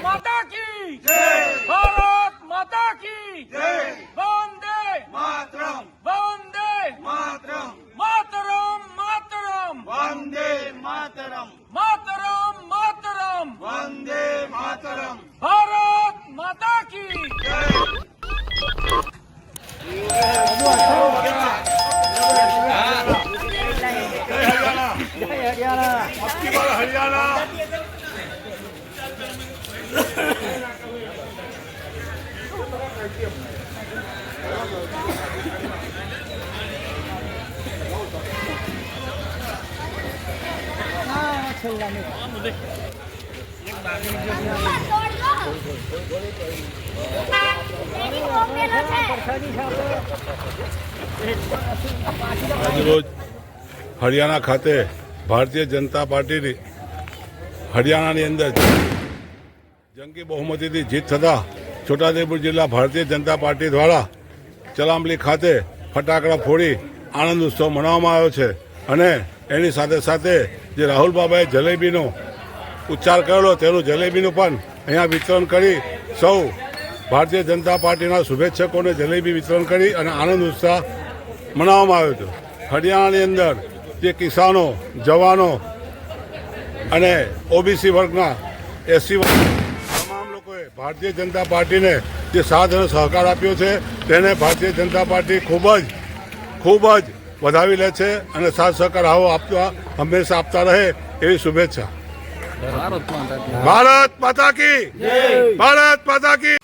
माता की जय, भारत माता की जय, वंदे मातरम वंदे मातरम मातरम मातरम वंदे मातरम मातरम मातरम वंदे मातरम भारत माता की जय। अबकी बार हरियाणा આજરોજ હરિયાણા ખાતે ભારતીય જનતા પાર્ટીની હરિયાણાની અંદર જંગી બહુમતીથી જીત થતાં છોટાઉદેપુર જિલ્લા ભારતીય જનતા પાર્ટી દ્વારા ચલામલી ખાતે ફટાકડા ફોડી આનંદ ઉત્સવ મનાવવામાં આવ્યો છે અને એની સાથે સાથે જે રાહુલ બાબાએ જલેબીનો ઉચ્ચાર કરેલો તેનું જલેબીનું પણ અહીંયા વિતરણ કરી સૌ ભારતીય જનતા પાર્ટીના શુભેચ્છકોને જલેબી વિતરણ કરી અને આનંદ ઉત્સાહ મનાવવામાં આવ્યો હતો. હરિયાણાની અંદર જે કિસાનો, જવાનો અને ઓબીસી વર્ગના એસસી વર્ગ તમામ લોકોએ ભારતીય જનતા પાર્ટીને જે સાથ અને સહકાર આપ્યો છે તેને ભારતીય જનતા પાર્ટી ખૂબ જ વધાવી લે છે અને સાથ સહકાર આવો આપવા હંમેશા આપતા રહે એવી શુભેચ્છા. ભારત માતા કી, ભારત માતા કી.